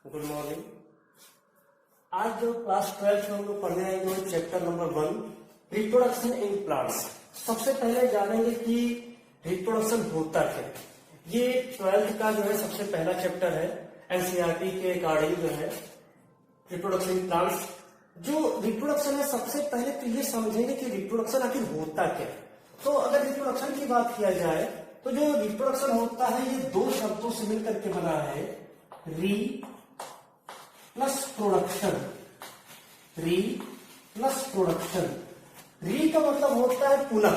Good morning. आज जो class 12 में हम लोग पढ़ने आएंगे वो chapter number 1 reproduction in plants. सबसे पहले जानेंगे कि रिप्रोडक्शन होता क्या। ये 12th का जो है सबसे पहला चैप्टर है। एनसीईआरटी के अकॉर्डिंग जो है रिप्रोडक्शन इन प्लांट्स। जो रिप्रोडक्शन है सबसे पहले तो ये समझेंगे कि रिप्रोडक्शन आखिर होता क्या। तो अगर रिप्रोडक्शन की बात किया जाए तो जो रिप्रोडक्शन होता है ये दो शब्दों से मिलकर के बना है, री प्लस प्रोडक्शन। री प्लस प्रोडक्शन। री का मतलब होता है पुनः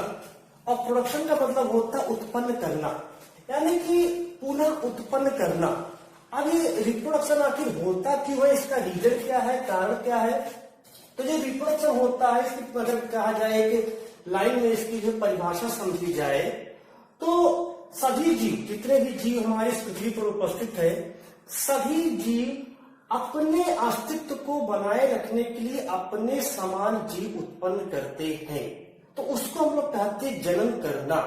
और प्रोडक्शन का मतलब होता है उत्पन्न करना, यानी कि पुनः उत्पन्न करना। अब ये रिप्रोडक्शन आखिर होता क्यों है, इसका रीजन क्या है, कारण क्या है। तो जो रिप्रोडक्शन होता है इसकी अगर कहा जाए कि लाइन में इसकी जो परिभाषा समझी जाए तो सभी जीव, जितने भी जीव हमारे इस पृथ्वी पर उपस्थित है, सभी जीव अपने अस्तित्व को बनाए रखने के लिए अपने समान जीव उत्पन्न करते हैं। तो उसको हम लोग कहते हैं जनन करना।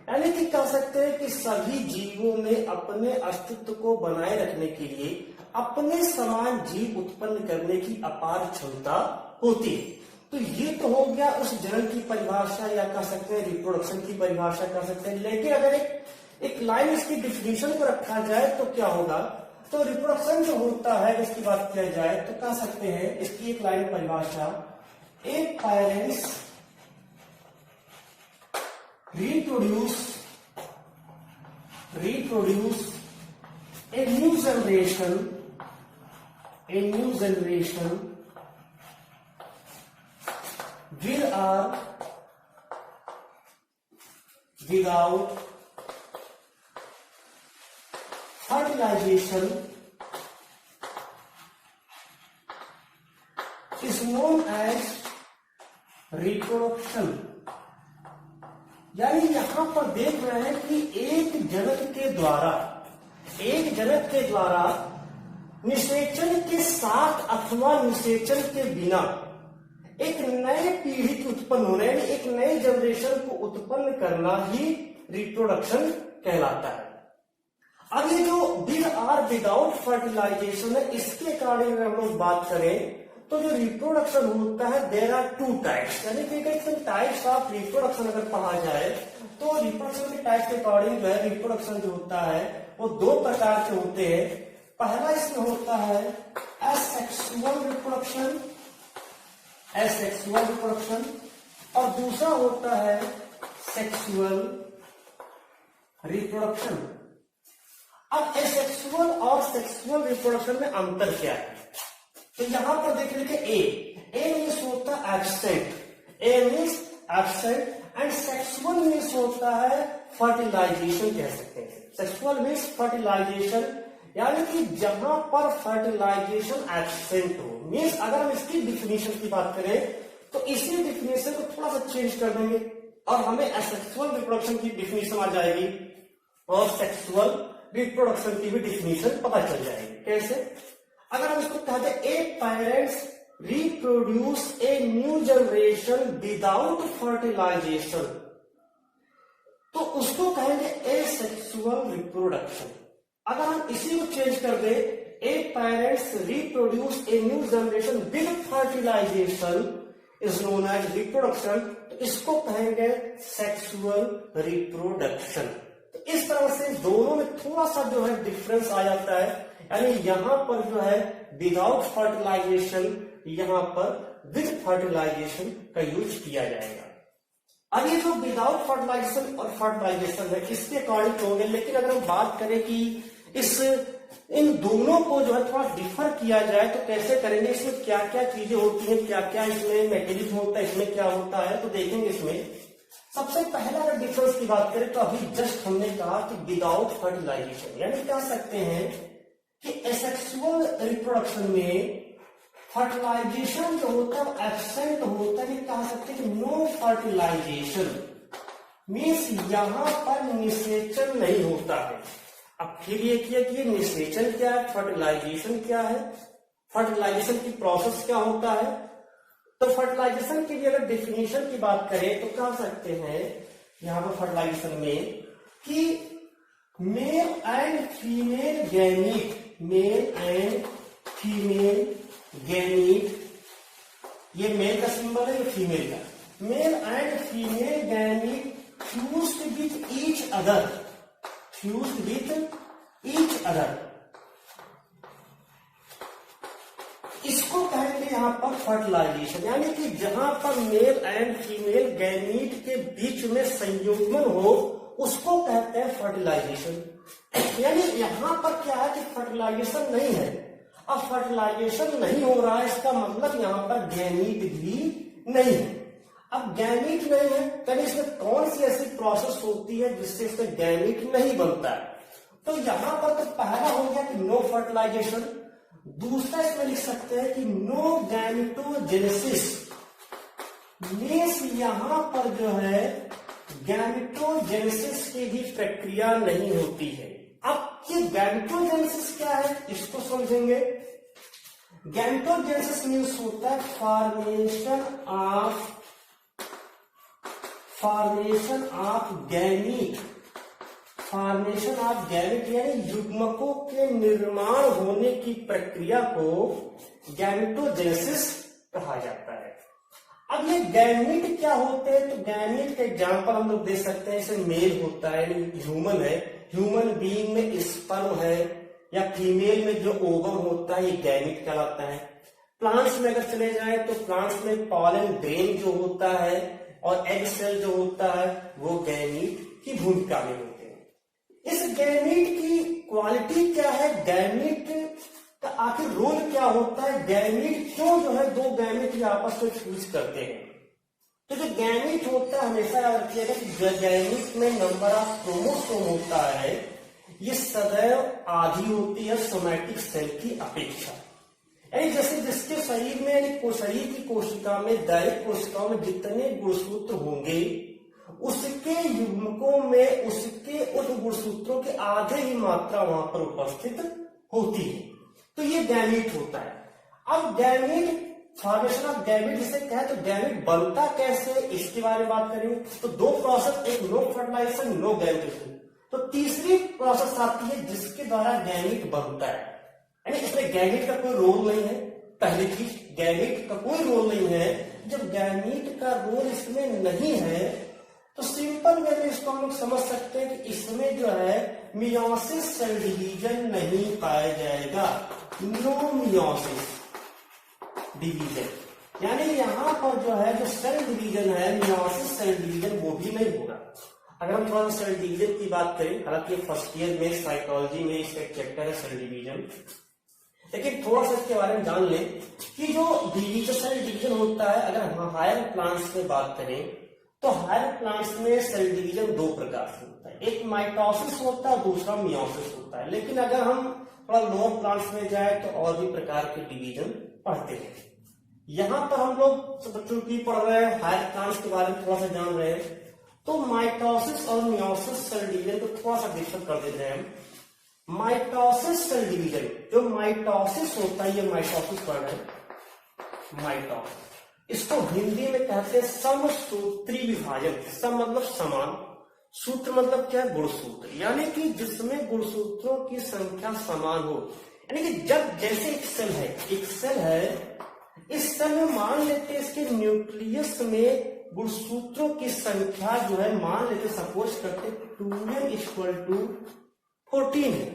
यानी कि कह सकते हैं कि सभी जीवों में अपने अस्तित्व को बनाए रखने के लिए अपने समान जीव उत्पन्न करने की अपार क्षमता होती है। तो ये तो हो गया उस जनन की परिभाषा, या कह सकते हैं रिप्रोडक्शन की परिभाषा कह सकते हैं। लेकिन अगर एक लाइन इसकी डिफिनीशन को रखा जाए तो क्या होगा, तो रिप्रोडक्शन जो होता है इसकी बात किया जाए तो कह सकते हैं इसकी एक लाइन परिभाषा, a parents reproduce a new generation without fertilization is known as reproduction। यानी यहां पर देख रहे हैं कि एक जनक के द्वारा निषेचन के साथ अथवा निषेचन के बिना एक नए पीढ़ी की उत्पन्न होना, यानी एक नए जनरेशन को उत्पन्न करना ही रिप्रोडक्शन कहलाता है। अब ये जो विदाउट फर्टिलाइजेशन है, इसके अकॉर्डिंग अगर हम लोग बात करें तो जो रिप्रोडक्शन होता है देयर आर 2 टाइप्स। यानी कि टाइप्स ऑफ रिप्रोडक्शन अगर पढ़ा जाए तो रिप्रोडक्शन के टाइप के अकॉर्डिंग जो है रिप्रोडक्शन जो होता है वो 2 प्रकार के होते हैं। पहला इसमें होता है एसेक्सुअल रिप्रोडक्शन और दूसरा होता है सेक्सुअल रिप्रोडक्शन। अब एसेक्सुअल और सेक्सुअल रिप्रोडक्शन में अंतर क्या है, तो यहां पर देख लीजिए ए मीन्स होता है एब्सेंट एंड सेक्सुअल मीन्स होता है फर्टिलाइजेशन कह सकते हैं। सेक्सुअल मीन्स फर्टिलाइजेशन, यानी कि जहां पर फर्टिलाइजेशन एब्सेंट हो। मीन्स अगर हम इसकी डिफिनीशन की बात करें तो इसी डिफिनीशन को थोड़ा सा चेंज कर देंगे और हमें एसेक्सुअल रिप्रोडक्शन की डिफिनीशन आ जाएगी और सेक्सुअल रिप्रोडक्शन की भी डिफिनीशन पता चल जाएगी। कैसे, अगर हम इसको कहते हैं a parents reproduce a new generation without fertilisation, तो उसको कहेंगे ए सेक्सुअल रिप्रोडक्शन। अगर हम इसी को चेंज कर दे a parents reproduce a new generation with fertilization is known as reproduction, तो इसको कहेंगे सेक्सुअल रिप्रोडक्शन। तो इस तरह से दोनों में थोड़ा सा जो है डिफरेंस आ जाता है। यानी यहां पर जो है विदाउट फर्टिलाइजेशन, यहां पर विद फर्टिलाइजेशन का यूज किया जाएगा। अब ये जो विदाउट फर्टिलाइजेशन और फर्टिलाइजेशन है इसके अकॉर्डिंग होंगे। लेकिन अगर हम बात करें कि इन दोनों को जो है थोड़ा डिफर किया जाए तो कैसे करेंगे, इसमें क्या क्या चीजें होती हैं, क्या क्या इसमें मैकेनिज्म होता है, इसमें क्या होता है, तो देखेंगे। इसमें सबसे पहला अगर डिफरेंस की बात करें तो अभी जस्ट हमने कहा कि विदाउट फर्टिलाइजेशन, यानी कह सकते हैं कि एसेक्सुअल रिप्रोडक्शन में फर्टिलाइजेशन जो होता है एब्सेंट होता है। कह सकते हैं कि नो फर्टिलाइजेशन मीन्स यहां पर निषेचन नहीं होता है। अब फिर ये किया कि निषेचन क्या है, फर्टिलाइजेशन क्या है, फर्टिलाइजेशन की प्रोसेस क्या होता है। तो फर्टिलाइजेशन के लिए अगर डेफिनेशन की बात करें तो कह सकते हैं यहां पर फर्टिलाइजेशन में कि male and female gamete male and female gamete, ये मेल का सिंबल है, ये फीमेल का, male and female gamete fused with each other, fused with each other, इसको कहेंगे यहां पर फर्टिलाइजेशन। यानी कि जहां पर मेल एंड फीमेल गैमीट के बीच में संयुग्मन हो उसको कहते हैं फर्टिलाइजेशन। यानी यहां पर क्या है कि फर्टिलाइजेशन नहीं है। अब फर्टिलाइजेशन नहीं हो रहा है, इसका मतलब यहां पर गैमीट भी नहीं है। अब गैमीट नहीं है तो इसमें कौन सी ऐसी प्रोसेस होती है जिससे इसमें गैमीट नहीं बनता है? तो यहां पर तो पहला हो गया कि नो फर्टिलाइजेशन, दूसरा इसमें लिख सकते हैं कि नो गैमेटोजेनेसिस, मीन्स यहां पर जो है गैमेटोजेनेसिस की भी प्रक्रिया नहीं होती है। अब ये गैमेटोजेनेसिस क्या है इसको समझेंगे। गैमेटोजेनेसिस मीन्स होता है formation of gamete, formation of gamete यानी युग्मकों के निर्माण होने की प्रक्रिया को गैमेटोजेनेसिस कहा जाता है। अब ये गैमीट क्या होते हैं? तो गैमीट का एग्जांपल हम लोग दे सकते हैं, जैसे मेल होता है ह्यूमन है, ह्यूमन बीइंग में स्पर्म है, या फीमेल में जो ओवम होता है ये गैमीट कहलाता है। प्लांट्स में अगर चले जाए तो प्लांट्स में पॉलन ग्रेन जो होता है और एग सेल जो होता है वो गैमीट की भूमिका में होते हैं। इस गैमीट की क्वालिटी क्या है, गैमीट का आखिर रोल क्या होता है, गैमीट क्यों जो है दो गैमीट आपस में फ्यूज करते हैं? तो जो गैमीट होता है हमेशा याद रखिएगा कि गैमीट में नंबर ऑफ क्रोमोसोम होता है ये सदैव आधी होती है सोमैटिक सेल की अपेक्षा। यानी जैसे जिसके शरीर में यानी शरीर की कोशिका में दैहिक कोशिकाओं में जितने गुणसूत्र होंगे उसके युग्मकों में उसके उस गुणसूत्रों के आधे ही मात्रा वहां पर उपस्थित होती है, तो ये गैमीट होता है। अब गैमीट फॉर्मेशन ऑफ गैमीट जिसे कहे तो गैमीट बनता कैसे इसके बारे में बात करेंगे। तो दो प्रोसेस, एक नो फर्टिलाइजेशन नो गैमेटेशन, तो तीसरी प्रोसेस आती है जिसके द्वारा गैमीट बनता है। यानी इसमें गैमीट का कोई रोल नहीं है। पहली चीज गैमीट का कोई रोल नहीं है। जब गैमीट का रोल इसमें नहीं है तो सिंपल वे में इसको हम लोग समझ सकते हैं कि इसमें जो है मियोसिस सेल डिवीजन नहीं पाया जाएगा, नो मियोसिस डिवीजन। यानी यहां पर जो है जो सेल डिवीजन है मियोसिस सेल डिवीजन वो भी नहीं होगा। अगर हम थोड़ा सा सेल डिवीजन की बात करें, हालांकि फर्स्ट ईयर में साइकोलॉजी में इसका एक चैप्टर है सेल डिवीजन, लेकिन थोड़ा सा इसके बारे में जान लें कि जो डिवीजन सेल डिवीजन होता है अगर हम हायर प्लांट्स में बात करें तो हायर प्लांट्स में सेल डिवीजन दो प्रकार से होता है, एक माइटोसिस होता है दूसरा मियोसिस होता है। लेकिन अगर हम थोड़ा लोअर प्लांट्स में जाए तो और भी प्रकार के डिवीजन पढ़ते हैं। यहां पर हम लोग बच्चों की पढ़ रहे हैं हायर प्लांट्स के बारे में थोड़ा सा जान रहे हैं, तो माइटोसिस और मियोसिस सेल डिवीजन को थोड़ा सा डिस्कस कर देते हैं। माइटोसिस सेल डिवीजन, जो माइटोसिस होता है ये माइटोसिस पढ़ रहे हैं, माइटोसिस इसको हिंदी में कहते हैं समसूत्री विभाजन। सम मतलब समान, सूत्र मतलब क्या है, गुणसूत्र, यानी कि जिसमें गुणसूत्रों की संख्या समान हो। यानी कि जब जैसे एक सेल है, इस सेल में मान लेते हैं इसके न्यूक्लियस में गुणसूत्रों की संख्या जो है मान लेते सपोज करते 2n = 14 है।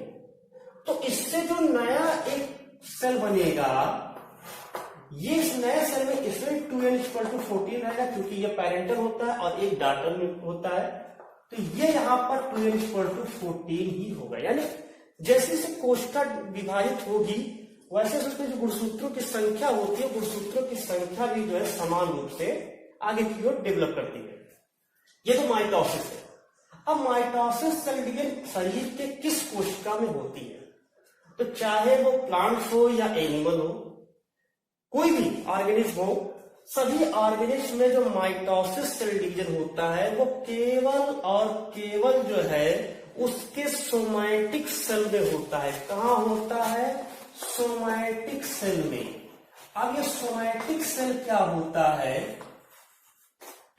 तो इससे जो नया एक सेल बनेगा ये इस नए सेल में इसमें 2n = 14 रहेगा क्योंकि ये पेरेंटल होता है और एक डॉटर होता है, तो ये यहां पर 2n = 14 ही होगा। यानी जैसे से कोशिका विभाजित होगी वैसे उसके जो गुणसूत्रों की संख्या होती है गुणसूत्रों की संख्या भी जो है समान रूप से आगे की ओर डेवलप करती है। ये तो माइटोसिस है। अब माइटोसिस सेल डिवीजन शरीर के किस कोशिका में होती है? तो चाहे वो प्लांट्स हो या एनिमल हो, कोई भी ऑर्गेनिज्म हो, सभी ऑर्गेनिज्म में जो माइटोसिस सेल डिवीजन होता है वो केवल और केवल जो है उसके सोमैटिक सेल में होता है। कहां होता है? सोमैटिक सेल में। अब ये सोमैटिक सेल क्या होता है?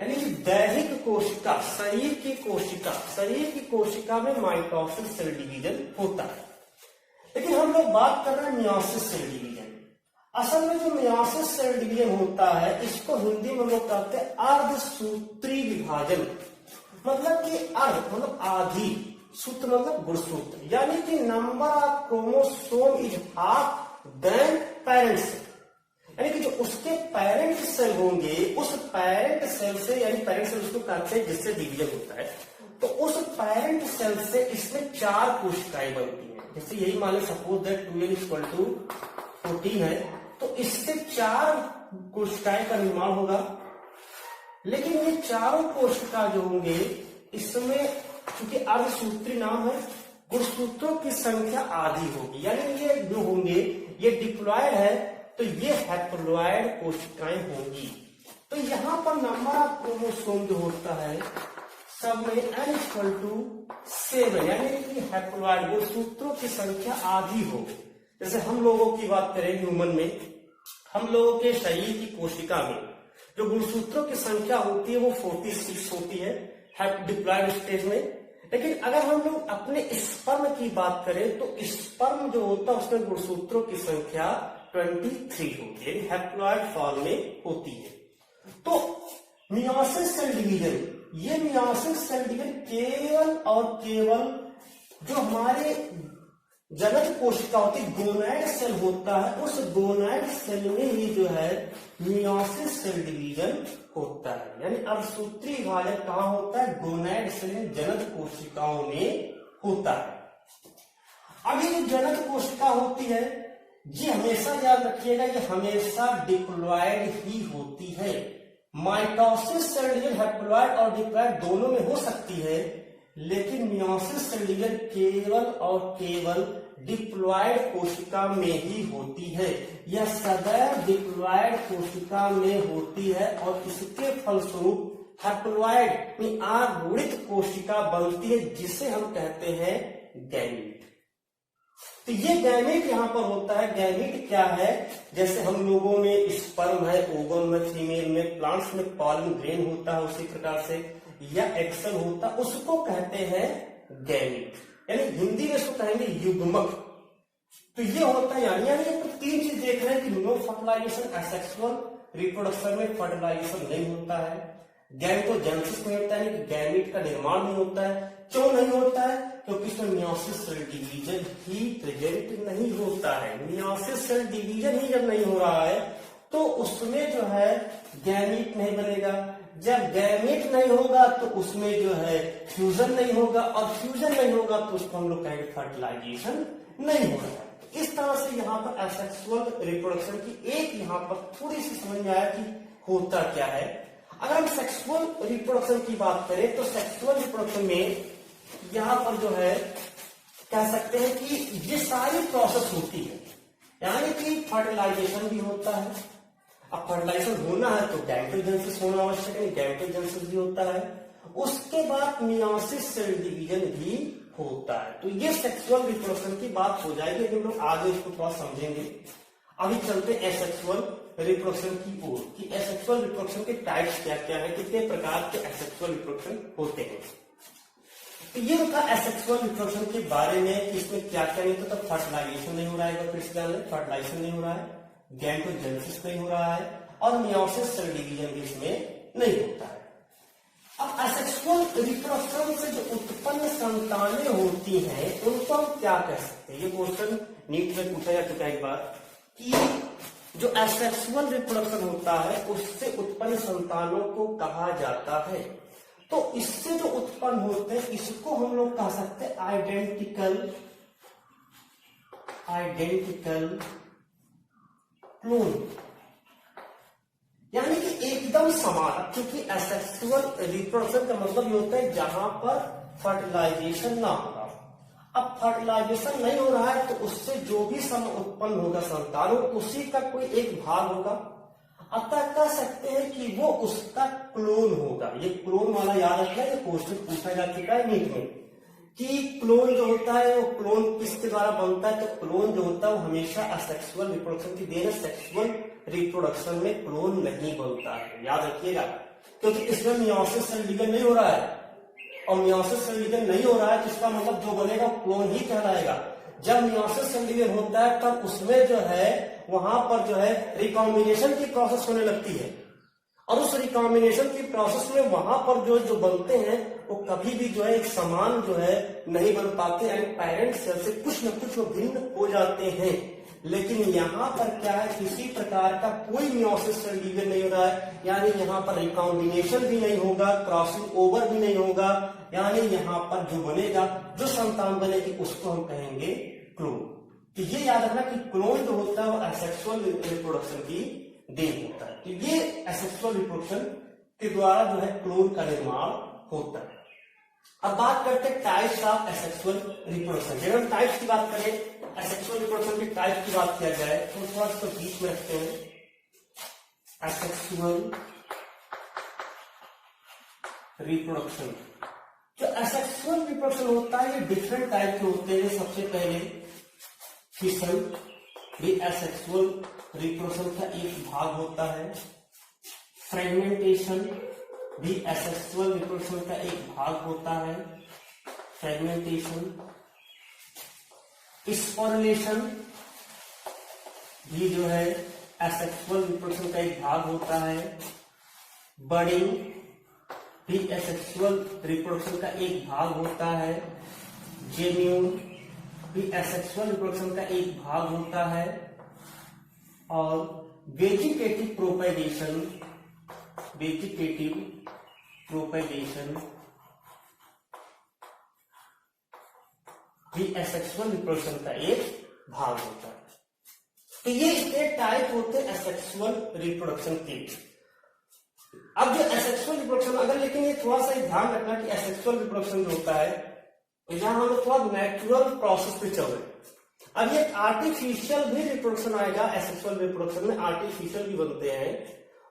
यानी कि दैहिक कोशिका, शरीर की कोशिका में माइटोसिस सेल डिवीजन होता है। लेकिन हम लोग बात कर रहे हैं मियोसिस सेल डिवीजन। असल में जो मियोसिस सेल डिवीजन होता है इसको हिंदी में लोग कहते हैं अर्धसूत्री विभाजन। मतलब कि अर्ध मतलब आधी, सूत्र मतलब गुणसूत्र, यानी कि number of chromosome is half than parent cell. यानी कि जो उसके पेरेंट सेल होंगे उस पेरेंट सेल से, यानी पेरेंट सेल उसको कहते हैं जिससे डिवीजन होता है, तो उस पेरेंट सेल से इसमें 4 कोशिकाएं बनती हैं। जैसे यही मान लो सपोज दैट 2n = 14 है, तो इससे 4 कोशिकाएं का निर्माण होगा। लेकिन ये चारों कोशिका जो होंगे इसमें क्योंकि अर्धसूत्री नाम है, गुणसूत्रों की संख्या आधी होगी, यानी ये जो होंगे ये डिप्लॉयड है तो ये हैप्लॉयड कोशिकाएं होंगी। तो यहाँ पर नंबर ऑफ क्रोमोसोम जो होता है सब में n = 7, यानी कि हैप्लॉयड गुणसूत्रों की संख्या आधी हो। जैसे हम लोगों की बात करें ह्यूमन में, हम लोगों के शरीर की कोशिका में जो गुणसूत्रों की संख्या होती है वो 46 होती है डिप्लॉयड स्टेज में। लेकिन अगर हम लोग अपने स्पर्म की बात करें तो स्पर्म जो होता है उसमें गुणसूत्रों की संख्या 23 होती है, हैप्लॉयड फॉर्म में होती है। तो मियोसिस सेल डिवीजन, ये मियोसिस सेल डिवीजन केवल और केवल जो हमारे जनक कोशिका होती है, गोनाड सेल होता है, उस गोनाड सेल में ही जो है मियोसिस सेल डिवीजन होता है। यानी अर्धसूत्री विभाजन कहां होता है? गोनाड सेल में, जनक कोशिकाओं में होता है। अब ये जो जनक कोशिका होती है ये हमेशा याद रखिएगा, ये हमेशा डिप्लॉयड ही होती है। माइटोसिस सेल डिवीजन हैप्लॉयड और डिप्लॉयड दोनों में हो सकती है, लेकिन मियोसिस सेल डिवीजन केवल और केवल डिप्लॉयड कोशिका में ही होती है। यह सदैव डिप्लॉयड कोशिका में होती है और इसके फलस्वरूप हैप्लॉयड में आगुणित कोशिका बनती है जिसे हम कहते हैं गैमीट। तो ये गैमीट यहां पर होता है। गैमीट क्या है? जैसे हम लोगों में स्पर्म है, ओवम में, फीमेल में, प्लांट्स में पॉलन ग्रेन होता है, उसी प्रकार से या एक्सेल होता है, उसको कहते हैं गैमीट। यानी हिंदी में इसको कहेंगे युग्मक। तो ये होता है यानी तो 3 चीज देख रहे हैं कि नो फर्टिलाइजेशन, एसेक्सुअल रिप्रोडक्शन में फर्टिलाइजेशन नहीं होता है, गैमेटोजेनेसिस नहीं होता है, यानी कि गैमीट का निर्माण नहीं होता है। क्यों नहीं होता है? क्योंकि इसमें मियोसिस सेल डिवीजन ही प्रेजेंट नहीं होता है। मियोसिस सेल डिवीजन ही जब नहीं हो रहा है तो उसमें जो है गैमीट नहीं बनेगा। जब गैमीट नहीं होगा तो उसमें जो है फ्यूजन नहीं होगा, और फ्यूजन नहीं होगा तो उसको हम लोग कहेंगे फर्टिलाइजेशन नहीं हो रहा है। इस तरह से यहाँ पर एसेक्सुअल रिप्रोडक्शन की एक यहाँ पर थोड़ी सी समझ में आया कि होता क्या है। अगर हम सेक्सुअल रिप्रोडक्शन की बात करें तो सेक्सुअल रिप्रोडक्शन में यहाँ पर जो है कह सकते हैं कि ये सारी प्रोसेस होती है, यानी कि फर्टिलाइजेशन भी होता है। अब फर्टिलाइजेशन होना है तो गैमेटोजेनेसिस होना आवश्यक है, गैमेटोजेनेसिस भी होता है। उसके बाद मियोसिस सेल डिवीजन भी होता है। तो ये सेक्सुअल रिप्रोडक्शन की बात हो जाएगी, हम लोग आगे इसको थोड़ा समझेंगे। अभी चलते हैं एसेक्सुअल रिप्रोडक्शन की ओर कि एसेक्सुअल रिप्रोडक्शन के टाइप्स क्या क्या है, कितने प्रकार के एसेक्सुअल रिप्रोडक्शन होते हैं। तो ये था एसेक्सुअल रिप्रोडक्शन के बारे में कि इसमें क्या क्या नहीं होता। तो फर्टिलाइजेशन नहीं हो रहा है, फिर से फर्टिलाइजेशन नहीं हो रहा है, गैमेटोजेनेसिस नहीं हो रहा है, और मियोसिस सेल डिवीजन भी इसमें नहीं होता है। अब एसेक्सुअल रिप्रोडक्शन से जो उत्पन्न संतानें होती हैं उनको हम क्या कह सकते हैं? ये क्वेश्चन नीट में पूछा जा चुका है एक बार कि जो एसेक्सुअल रिप्रोडक्शन होता है उससे उत्पन्न संतानों को कहा जाता है। तो इससे जो उत्पन्न होते हैं इसको हम लोग कह सकते हैं आइडेंटिकल क्लोन, यानी कि एकदम समान। क्योंकि एसेक्सुअल रिप्रोडक्शन का मतलब ये होता है जहां पर फर्टिलाइजेशन ना होगा। अब फर्टिलाइजेशन नहीं हो रहा है तो उससे जो भी उत्पन्न होगा संतान उसी का कोई एक भाग होगा, अतः कह सकते हैं कि वो उसका क्लोन होगा। ये क्लोन वाला याद रखना, ये क्वेश्चन पूछा जा चुका है नीट में कि क्लोन जो होता है वो क्लोन किसके द्वारा बनता है। तो क्लोन जो होता है वो हमेशा असेक्सुअल रिप्रोडक्शन की देन है, सेक्सुअल रिप्रोडक्शन में क्लोन नहीं बनता है, याद रखिएगा। क्योंकि इसमें मियोसिस सेल डिवीजन नहीं हो रहा है, और मियोसिस सेल डिवीजन नहीं हो रहा है तो इसका मतलब जो बनेगा क्लोन ही कहलाएगा। जब मियोसिस सेल डिवीजन होता है तब उसमें जो है वहां पर जो है रिकॉम्बिनेशन की प्रोसेस होने लगती है, और उस रिकॉम्बिनेशन की प्रोसेस में वहां पर जो बनते हैं वो कभी भी जो है एक समान जो है नहीं बन पाते, यानी पेरेंट सेल से कुछ न कुछ वो भिन्न हो जाते हैं। लेकिन यहाँ पर क्या है, किसी प्रकार का कोई मियोसिस सेल डिवीजन नहीं हो रहा है, यानी यहाँ पर रिकॉम्बिनेशन भी नहीं होगा, क्रॉसिंग ओवर भी नहीं होगा, यानी यहाँ पर जो बनेगा, जो संतान बनेगी उसको हम कहेंगे क्लोन। तो ये याद रखना कि क्लोन जो होता है वो एसेक्सुअल रिप्रोडक्शन की देन होता है। तो ये एसेक्सुअल रिप्रोडक्शन के द्वारा जो है क्लोन का निर्माण होता है। अब बात करते हैं टाइप्स ऑफ एसेक्सुअल रिप्रोडक्शन। जब हम टाइप्स की बात करें, एसेक्सुअल रिप्रोडक्शन की टाइप की बात किया जाए तो थोड़ा सा बीच में रखते हैं। एसेक्सुअल रिप्रोडक्शन, जो एसेक्सुअल रिप्रोडक्शन होता है ये डिफरेंट टाइप के होते हैं। सबसे पहले फिशन भी एसेक्सुअल रिप्रोडक्शन का एक भाग होता है। फ्रेगमेंटेशन भी एसेक्सुअल रिप्रोडक्शन का एक भाग होता है। फ्रेगमेंटेशन, स्पोरुलेशन भी जो है एसेक्सुअल रिप्रोडक्शन का एक भाग होता है। बर्डिंग भी एसेक्सुअल रिप्रोडक्शन का एक भाग होता है। जेन्यून भी एसेक्सुअल रिप्रोडक्शन का एक भाग होता है। और वेजिटेटिव प्रोपेगेशन, वेजिटेटिव प्रोपेगेशन भी एसेक्सुअल रिप्रोडक्शन का एक भाग होता है। तो ये इसके टाइप होते हैं एसेक्सुअल रिप्रोडक्शन के। अब जो एसेक्सुअल रिप्रोडक्शन, अगर लेकिन ये थोड़ा सा ध्यान रखना कि एसेक्सुअल रिप्रोडक्शन जो होता है जहां हम लोग थोड़ा नेचुरल प्रोसेस पे चल रहे हैं। अब ये आर्टिफिशियल भी रिप्रोडक्शन आएगा, एसेक्सुअल रिप्रोडक्शन में आर्टिफिशियल भी बनते हैं,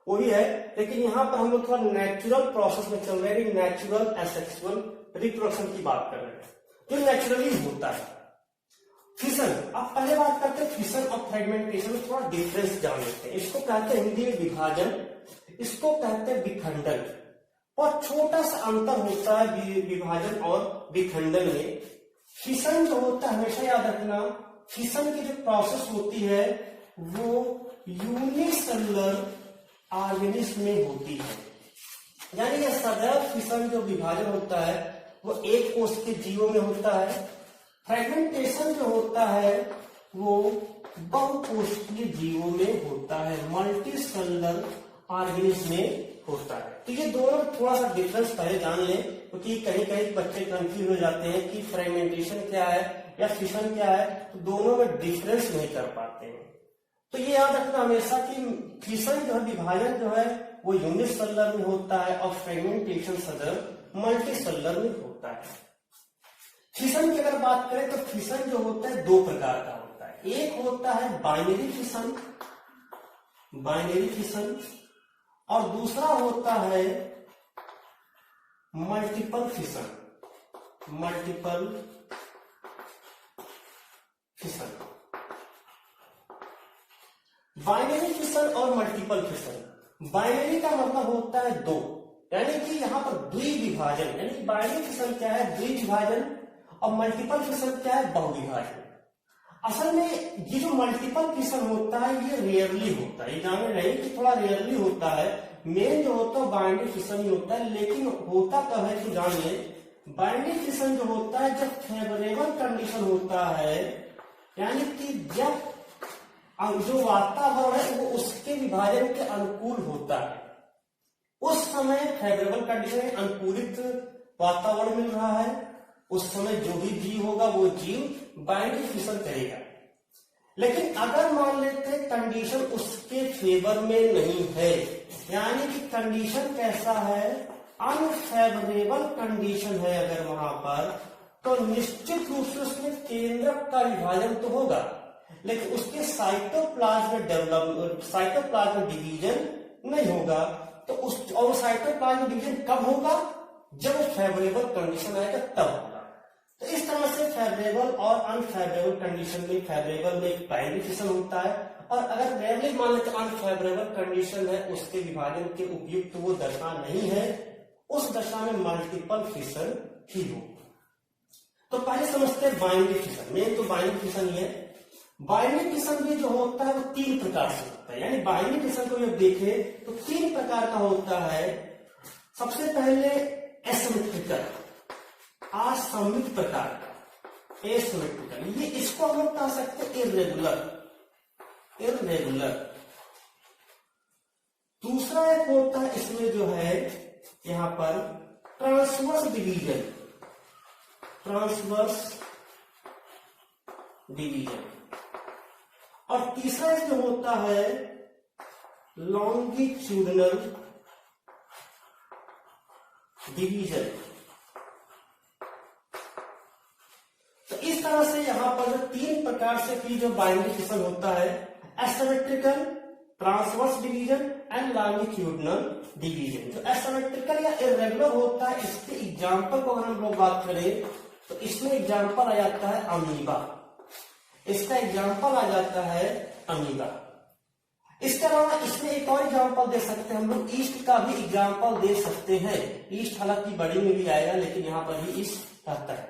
वो भी है, लेकिन यहाँ पर हम लोग थोड़ा नेचुरल प्रोसेस में चल रहे हैं, नेचुरल एसेक्सुअल रिप्रोडक्शन की बात कर रहे हैं जो नेचुरली होता है। फिशन, अब पहले बात करते हैं फिशन और फ्रेगमेंटेशन में थोड़ा डिफरेंस जान लेते हैं। इसको कहते हैं हिंदी में विभाजन, इसको कहते हैं विखंडन, और छोटा सा अंतर होता है विभाजन और विखंडन में। फिशन जो होता है, हमेशा याद रखना, फिशन की जो प्रोसेस होती है वो यूनिसेलुलर ऑर्गेनिज्म में होती है, यानी ये सदैव फिशन जो विभाजन होता है वो एक कोष के जीवों में होता है। फ्रेगमेंटेशन जो होता है वो बहुकोषीय जीवों में होता है, मल्टीसेलुलर ऑर्गेनिज्म में होता है। तो ये दोनों थोड़ा सा डिफरेंस पहले जान लें, क्योंकि कहीं कहीं बच्चे कंफ्यूज हो जाते हैं कि फ्रेगमेंटेशन क्या है या फिशन क्या है, तो दोनों में डिफरेंस नहीं कर पाते हैं। तो ये याद रखना हमेशा कि फिशन जो है, विभाजन जो है वो यूनिसेलुलर में होता है और फ्रेगमेंटेशन सदैव मल्टीसेलुलर में होता है। फिशन की अगर बात करें तो फिशन जो होता है दो प्रकार का होता है। एक होता है बाइनरी फिशन, बाइनरी फिशन, और दूसरा होता है multiple fission, multiple fission. Binary fission और मल्टीपल फिशन, बाइनरी का मतलब होता है दो, यानी कि यहाँ पर द्विविभाजन, यानी बाइनरी फिशन क्या है, द्विविभाजन, और मल्टीपल फिशन क्या है, बहुविभाजन। असल में ये जो मल्टीपल फिशन होता है ये रेयरली होता है, ये जाने रहे कि थोड़ा रेयरली होता है। मेन जो होता है बाइनरी फिशन ही होता है, लेकिन होता कब है तो जानिए। बाइनरी फिशन जो होता है जब फेवरेबल कंडीशन होता है, यानी कि जब जो वातावरण है वो उसके विभाजन के अनुकूल होता है, उस समय फेवरेबल कंडीशन, अनुकूलित वातावरण मिल रहा है, उस समय जो भी जीव होगा वो जीव बाइनरी फिशन करेगा। लेकिन अगर मान लेते कंडीशन उसके फेवर में नहीं है, यानी कि कंडीशन कैसा है, अनफेवरेबल कंडीशन है अगर वहां पर, तो निश्चित रूप से उसमें केंद्रक का विभाजन तो होगा, लेकिन उसके साइटोप्लाज्म डेवलप, साइटोप्लाज्म डिवीजन नहीं होगा। तो उस और साइटोप्लाज्म डिवीजन कब होगा, जब फेवरेबल कंडीशन आएगा तब होगा। तो इस तरह से फेवरेबल और अनफेवरेबल कंडीशन में, फेवरेबल में एक प्राइमरी फिशन होता है, और अगर रेयरली मान लें तो अनफेवरेबल कंडीशन है, उसके विभाजन के उपयुक्त वो दशा नहीं है, उस दशा में मल्टीपल फिशन ही होगा। तो पहले समझते हैं बाइनरी फिशन। मेन तो बाइनरी फिशन ही है। बाइनरी फिशन भी जो होता है वो 3 प्रकार से होता है, यानी बाइनरी फिशन को जब देखें तो 3 प्रकार का होता है। सबसे पहले एसिमेट्रिकल, असममित प्रकार का, एसिमेट्रिकल, ये इसको हम लोग कह सकते हैं इर्रेगुलर। दूसरा एक होता है इसमें जो है यहां पर ट्रांसवर्स डिवीजन, और तीसरा इसमें होता है लॉन्गिट्यूडनल डिवीजन। तो इस तरह से यहां पर जो 3 प्रकार से की जो बाइनरी फिशन होता है, asymmetrical, transverse division and longitudinal division. जो एसिमेट्रिकल या इर्रेगुलर होता है, इसके एग्जांपल को अगर हम लोग बात करें तो इसमें एग्जांपल आ जाता है अमीबा, इसका एग्जांपल आ जाता है अमीबा। इसके अलावा इसमें एक और एग्जांपल दे सकते हैं हम लोग, ईस्ट का भी एग्जांपल दे सकते हैं। ईस्ट हालांकि बड़ी में भी आएगा, लेकिन यहां पर भी ईस्ट रहता है।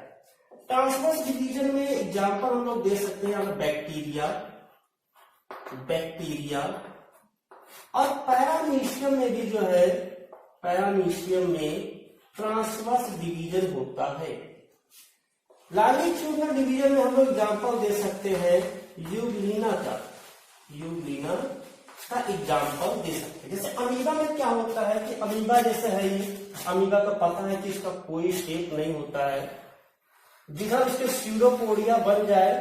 ट्रांसवर्स डिवीजन में एग्जांपल हम लोग दे सकते हैं बैक्टीरिया, और पैरामीशियम में भी जो है, पैरामीशियम में ट्रांसवर्स डिवीजन होता है। लॉन्गिट्यूडनल डिवीजन में हम लोग एग्जांपल दे सकते हैं यूग्लिना का एग्जांपल दे सकते हैं। जैसे अमीबा में क्या होता है कि अमीबा जैसे है, ये अमीबा का पता है कि इसका कोई शेप नहीं होता है, जिधर उसके स्यूडोपोडिया बन जाए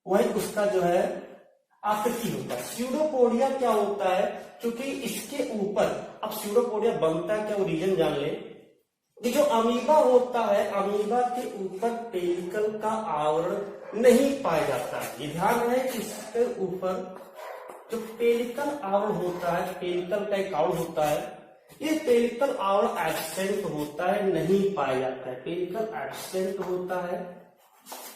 वही उसका जो है आकृति होता है। स्यूडोपोडिया क्या होता है, क्योंकि इसके ऊपर, अब स्यूडोपोडिया बनता है क्या वो रीजन जान ले, कि जो अमीबा होता है, अमीबा के ऊपर पेलिकल का आवरण नहीं पाया जाता है। ये ध्यान है कि इसके ऊपर जो पेलिकल आवरण होता है, पेलिकल का एक आवरण होता है, ये पेलिकल आवरण एब्सेंट होता है, नहीं पाया जाता है, पेलिकल एब्सेंट होता है।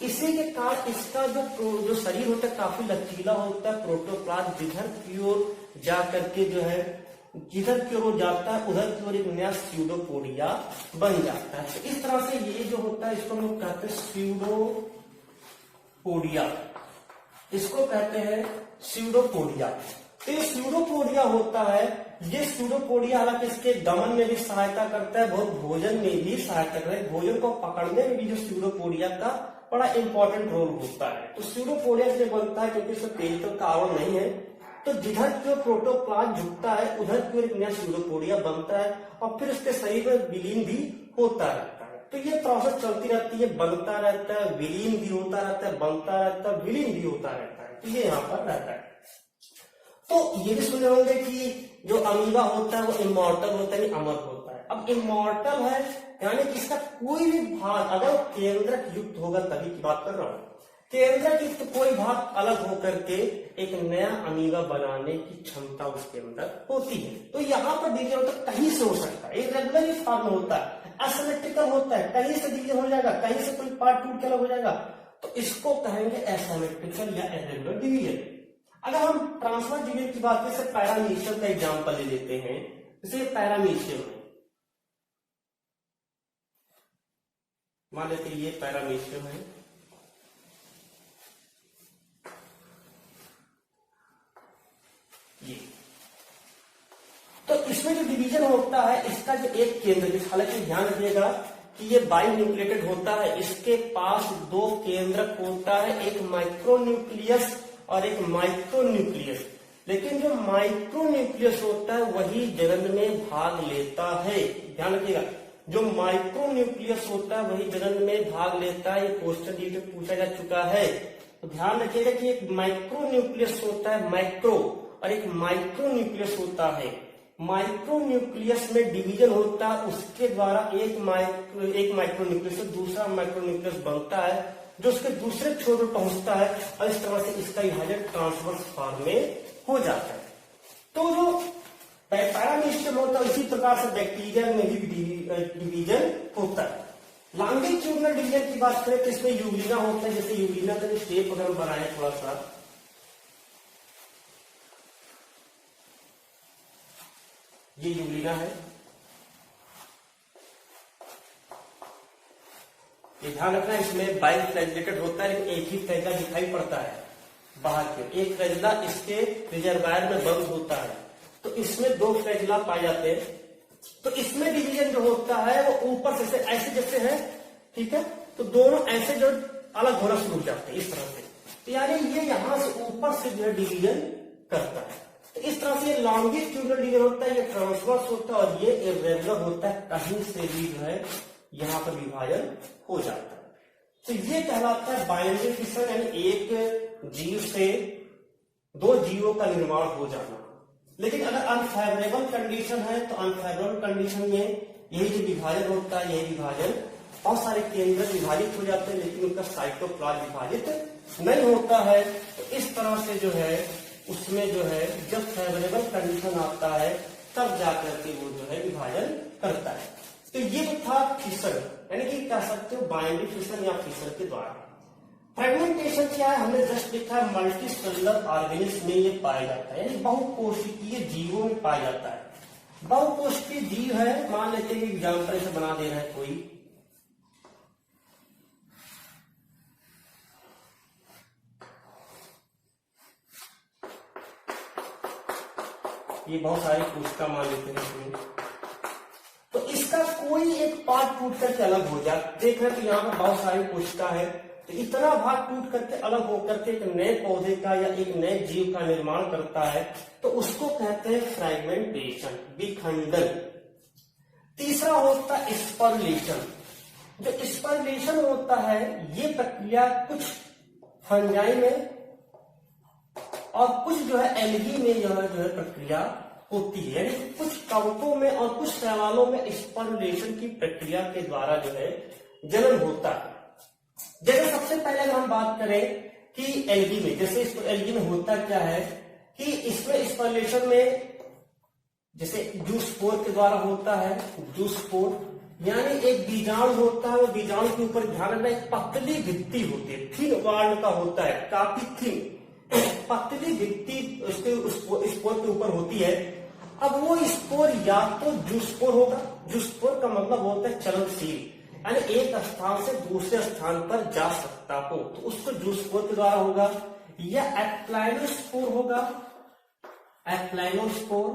इसी के कारण इसका जो शरीर होता है काफी लचीला होता है। प्रोटोप्लाज्म जिधर की ओर जा करके जो है, जिधर की ओर जाता है उधर की ओर एक नया स्यूडोपोडिया बन जाता है। तो इस तरह से ये जो होता है इसको हम लोग कहते हैं स्यूडोपोडिया, इसको कहते हैं स्यूडोपोडिया। तो ये स्यूडोपोडिया होता है, ये स्यूडोपोडिया हालांकि इसके दमन में भी सहायता करता है, बहुत भोजन में भी सहायता करता है, भोजन को पकड़ने में भी जो स्यूडोपोडिया का बड़ा इंपॉर्टेंट रोल होता है। तो स्यूडोपोडिया से बनता है क्योंकि इसमें पेलिकल का आवरण नहीं है, तो जिधर जो प्रोटोप्लाज्म झुकता है उधर की ओर एक नया स्यूडोपोडिया बनता है, और फिर उसके शरीर में विलीन भी होता रहता है। तो ये प्रोसेस चलती रहती है, बनता रहता है, विलीन भी होता रहता है, बनता रहता है, विलीन भी होता रहता है। तो ये यहाँ पर रहता है। तो ये भी सुने होंगे कि जो अमीबा होता है वो इमॉर्टल होता है, अमर होता है। अब इमॉर्टल है यानी कि इसका कोई भी भाग अगर केंद्रक युक्त होगा, तभी की बात कर रहा हूं, केंद्रक युक्त कोई भाग अलग होकर के एक नया अमीबा बनाने की क्षमता उसके अंदर होती है। तो यहाँ पर डिवीजन होता कहीं से हो सकता है, इर्रेगुलर ही फॉर्म होता है, एसिमेट्रिकल होता है, कहीं से डिवीजन हो जाएगा, कहीं से कोई पार्ट टूट के अलग हो जाएगा, तो इसको कहेंगे एसिमेट्रिकल या इर्रेगुलर डिवीजन। अगर हम ट्रांसवर्स डिवीजन की बात करें, पैरामीशियम का एग्जांपल ले लेते हैं। जैसे पैरामीशियम है, मान लेते ये पैरामीशियम है, ये तो इसमें जो डिवीजन होता है, इसका जो एक केंद्र, हालांकि ध्यान रखिएगा कि ये बाइन्यूक्लिएटेड होता है, इसके पास 2 केंद्रक होता है, एक माइक्रोन्यूक्लियस और एक माइक्रोन्यूक्लियस। लेकिन जो माइक्रोन्यूक्लियस होता है वही जनन में भाग लेता है। ध्यान रखिएगा, जो माइक्रोन्यूक्लियस होता है वही जनन में भाग लेता है। ये क्वेश्चन ये पूछा जा चुका है, तो ध्यान रखिएगा कि एक माइक्रोन्यूक्लियस होता है माइक्रो, और एक माइक्रोन्यूक्लियस होता है। माइक्रोन्यूक्लियस में डिवीजन होता है, उसके द्वारा एक माइक्रोन्यूक्लियस से दूसरा माइक्रोन्यूक्लियस बनता है, जो उसके दूसरे छोर पर पहुंचता है, और इस तरह से इसका विभाजन ट्रांसवर्स फॉर्म में हो जाता है। तो जो पैरामीशियम होता है इसी प्रकार से बैक्टीरिया में भी डिवीजन होता है। लॉन्गिट्यूडनल डिवीजन की बात करें तो इसमें यूग्लिना होता है। जैसे यूग्लिना का जो शेप अगर हम बनाए थोड़ा सा, ये यूग्लिना है, ये ध्यान रखना, इसमें 22 फ्लैजिलेटेड होता है, लेकिन एक ही फ्लैजिला दिखाई पड़ता है बाहर के। एक फ्लैजिला इसके रिजर्वायर में बंद होता है, तो इसमें 2 फ्लैजिला पाए जाते हैं। तो इसमें डिवीजन जो होता है वो ऊपर से ऐसे जैसे है, ठीक है, तो दोनों ऐसे जो अलग होना शुरू हो जाते हैं इस तरह से। तो यानी ये यहां से ऊपर से जो है डिवीजन करता है। तो इस तरह से ये लॉन्गिट्यूडनल डिवीजन होता है, ये ट्रांसवर्स होता है, और ये इर्रेगुलर होता है, कहीं से भी जो है यहां पर विभाजन हो जाता है। तो ये कहलाता है बाइनरी फिशन, यानी एक जीव से 2 जीवों का निर्माण हो जाना। लेकिन अगर अनफेवरेबल कंडीशन है तो अनफेवरेबल कंडीशन में यही जो विभाजन होता है, यही विभाजन बहुत सारे केंद्र विभाजित हो जाते हैं, लेकिन उनका साइटोप्लाज्म विभाजित नहीं होता है। तो इस तरह से जो है उसमें जो है जब फेवरेबल कंडीशन आता है तब जाकर के वो जो है विभाजन करता है। तो ये जो था फिशर, यानी कि कह सकते हो बाइनरी फिशर या फिशर के द्वारा। फ्रेगमेंटेशन क्या है, हमने जस्ट देखा है मल्टी सेलुलर ऑर्गेनिज्म में ये पाया जाता है, यानी बहुकोशिकीय जीवों में पाया जाता है। बहुकोशिकीय जीव है, मान लेते हैं एग्जाम्पल से बना दे रहा है कोई, ये बहुत सारी कोशिका मान लेते हैं इसमें, तो इसका कोई एक पार्ट टूट करके अलग हो जाए। देख रहे हैं तो यहाँ पर बहुत सारी कोशिका है, तो इतना भाग टूट करके अलग होकर के एक नए पौधे का या एक नए जीव का निर्माण करता है, तो उसको कहते हैं फ्रेगमेंटेशन, विखंडन। तीसरा होता है स्पर्लेशन। जो स्पर्लेशन होता है ये प्रक्रिया कुछ फंजाई में और कुछ जो है एल्गी में यह जो है प्रक्रिया होती है, यानी कुछ कवकों में और कुछ शैवालों में स्पर्लेशन की प्रक्रिया के द्वारा जो है जन्म होता है। जैसे सबसे पहले अगर हम बात करें कि एल्गी में, जैसे इस एल्गी में होता क्या है कि इसमें स्पर्लेशन में जैसे जूस्पोर के द्वारा होता है, जूस्पोर यानी एक बीजाणु होता है, वो बीजाणु के ऊपर ध्यान रखना एक पतली भित्ति होती है, थिन वॉल का होता है, काफी थिन पतली भित्ति उसके स्पोर के ऊपर होती है। अब वो स्पोर या तो जूस्पोर होगा, जूस्पोर का मतलब होता है चलनशील, यानी एक स्थान से दूसरे स्थान पर जा सकता हो, तो उसको जूस्पोर के द्वारा होगा, या एप्लाइनोस्पोर होगा। एप्लाइनोस्पोर,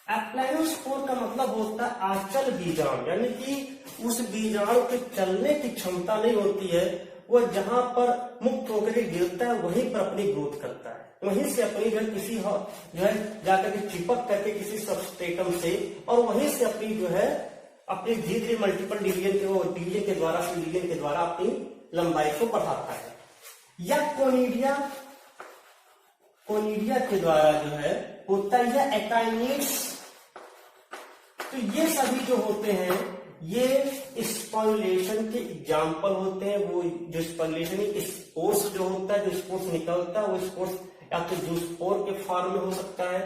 एप्लाइनोस्पोर का मतलब होता है आंचल बीजाणु, यानी कि उस बीजाणु के चलने की क्षमता नहीं होती है, वो जहां पर मुक्त होकर के गिरता है वहीं पर अपनी ग्रोथ करता है, वहीं से अपनी जो किसी जो है जाकर के चिपक करके किसी सबस्ट्रेटम से, और वहीं से अपनी जो है अपनी धीरे धीरे मल्टीपल डिवीजन के द्वारा अपनी लंबाई को बढ़ाता है। या कोनिडिया के द्वारा जो है होता है, या एकाइनिड्स। तो ये सभी जो होते हैं ये स्पर्लेशन के एग्जाम्पल होते हैं। वो जो स्पर्लेशन स्पोर्स जो होता है, जो स्पोर्स निकलता है, वो स्पोर्स या तो जूस्पोर के फॉर्म में हो सकता है,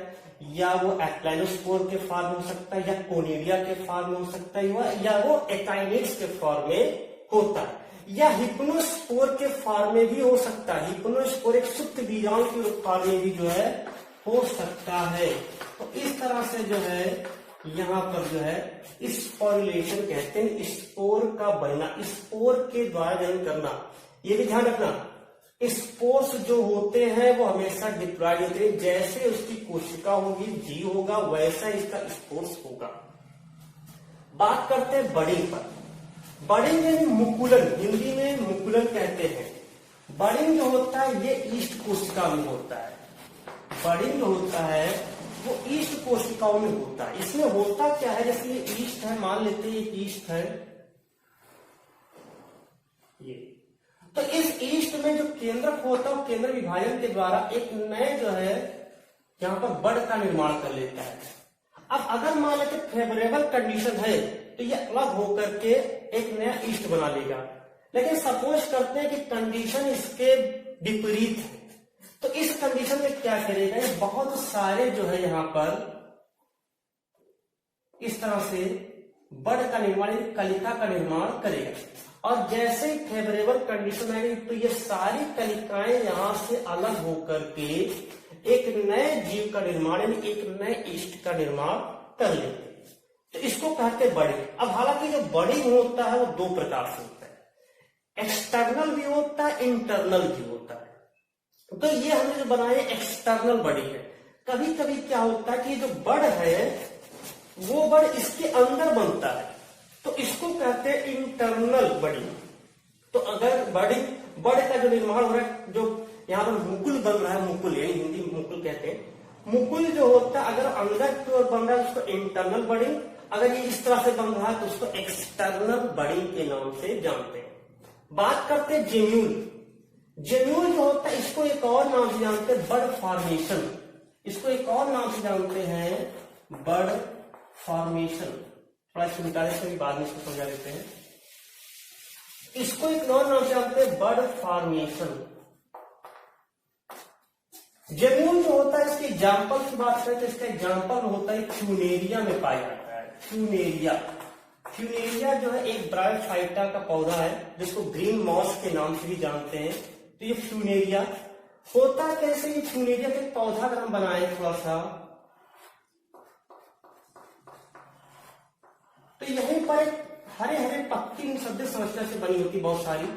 या वो एप्लाइनोस्पोर के फॉर्म में हो सकता है, या कोनिडिया के फॉर्म में हो सकता है, या वो एकाइनिड्स के फॉर्म में होता है, या हिप्नोस्पोर के फॉर्म में भी हो सकता है। हिप्नोस्पोर एक सुप्त बीजाणु के फॉर्म में भी जो है हो सकता है। तो इस तरह से जो है यहाँ पर जो है स्पोरुलेशन कहते हैं, स्पोर का बनना, स्पोर के द्वारा जन्म करना। ये भी ध्यान रखना, स्पोर्स जो होते हैं वो हमेशा डिप्लॉयड होते हैं, जैसे उसकी कोशिका होगी, जीव होगा, वैसा इसका स्पोर्स होगा। बात करते हैं बडिंग पर। बडिंग यानी मुकुलन, हिंदी में मुकुलन कहते हैं। बडिंग जो होता है ये ईस्ट कोशिका में होता है। बडिंग जो होता है वो ईस्ट कोशिकाओं में होता है। इसमें होता क्या है, जैसे ये ईस्ट है, मान लेते हैं ये ईस्ट है, ये तो इस ईस्ट में जो केंद्रक होता है, केंद्र विभाजन के द्वारा एक नए जो है यहाँ पर बड का निर्माण कर लेता है। अब अगर मान लेते फेवरेबल कंडीशन है तो ये अलग होकर के एक नया ईस्ट बना लेगा। लेकिन सपोज करते हैं कि कंडीशन इसके विपरीत है, तो इस कंडीशन में क्या करेगा, ये बहुत सारे जो है यहाँ पर इस तरह से बड का निर्माण, कलिका का निर्माण करेगा। और जैसे ही फेवरेबल कंडीशन आएगी तो ये सारी कलिकाएं यहां से अलग होकर के एक नए जीव का निर्माण, यानी एक नए ईस्ट का निर्माण कर लेते हैं। तो इसको कहते हैं बडिंग। अब हालांकि जो बडिंग होता है वो दो प्रकार से होता है। एक्सटर्नल व्यू होता है, इंटरनल व्यू होता है। तो ये हमने जो बनाए एक्सटर्नल बड़ी है। कभी कभी क्या होता है कि जो बड़ है वो बड़ इसके अंदर बनता है, तो इसको कहते हैं इंटरनल बड़ी। तो अगर बड़ का जो निर्माण हो रहा है, जो यहाँ पर मुकुल बन रहा है, मुकुल यानी हिंदी में मुकुल कहते हैं, मुकुल जो होता है अगर अंदर की ओर बन रहा है उसको इंटरनल बडिंग, अगर ये इस तरह से बन रहा है तो उसको एक्सटर्नल बडिंग के नाम से जानते हैं। बात करते हैं जेन्यूल। जेन्यूल जो होता है इसको एक और नाम से जानते हैं बड फॉर्मेशन। इसको एक और नाम से जानते हैं बड फॉर्मेशन। थोड़ा मिटाने से भी बाद में इसको समझा देते हैं। इसको एक और नाम से जानते हैं बड फॉर्मेशन। जेन्यूल जो होता है इसके एग्जाम्पल की बात करें तो इसका एग्जाम्पल होता है फ्यूनेरिया में पाया जाता है। फ्यूनेरिया, फ्यूनेरिया जो है एक ब्रायोफाइटा का पौधा है जिसको ग्रीन मॉस के नाम से भी जानते हैं। तो ये फ्यूनेरिया होता कैसे, ये फ्यूनेरिया का पौधा अगर हम बनाए थोड़ा सा, तो यहीं पर हरे हरे पत्ती सभ्य संरचना से बनी होती बहुत सारी,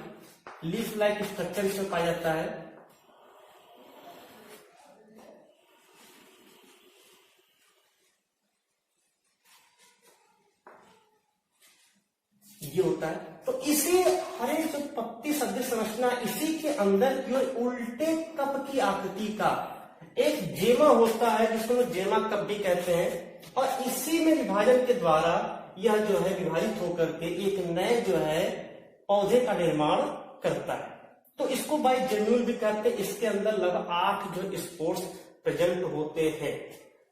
लीफ लाइक स्ट्रक्चर इसमें पाया जाता है। ये होता है। तो इसी हरे जो पत्ती सभ्य संरचना, इसी के अंदर की उल्टे कप की आकृति का एक जेमा होता है जिसको जेमा कप भी कहते हैं, और इसी में विभाजन के द्वारा यह जो है विभाजित होकर के एक नए जो है पौधे का निर्माण करता है। तो इसको बाइजेन्युअल भी कहते हैं। इसके अंदर लगभग 8 जो स्पोर्स प्रेजेंट होते हैं।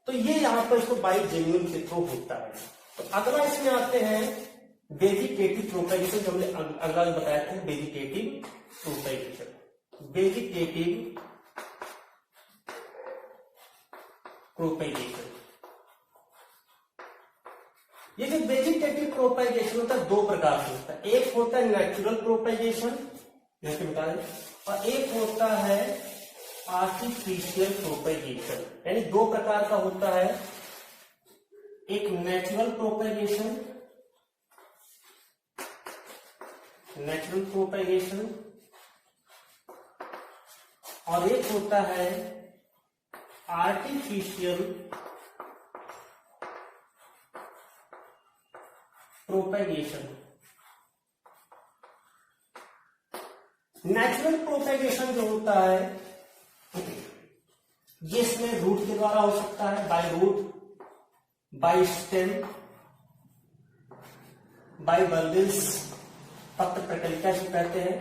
तो ये यहाँ पर इसको बाइजेन्युअल के थ्रू होता है। तो अगला इसमें आते हैं वेजिटेटिव प्रोपेगेशन, जो हमने अगला जो बताया था वेजिटेटिव प्रोपेगेशन। वेजिटेटिव प्रोपेगेशन, ये जो वेजिटेटिव प्रोपेगेशन होता है 2 प्रकार से होता है। एक होता है नेचुरल प्रोपेगेशन जैसे बता दें, और एक होता है आर्टिफिशियल प्रोपेगेशन। यानी 2 प्रकार का होता है, एक नेचुरल प्रोपेगेशन, नेचुरल प्रोपेगेशन, और एक होता है आर्टिफिशियल प्रोपेगेशन। नेचुरल प्रोपेगेशन जो होता है ये इसमें रूट के द्वारा हो सकता है, by root, by stem, by bulbils, पत्र प्रकलिका जो कहते हैं,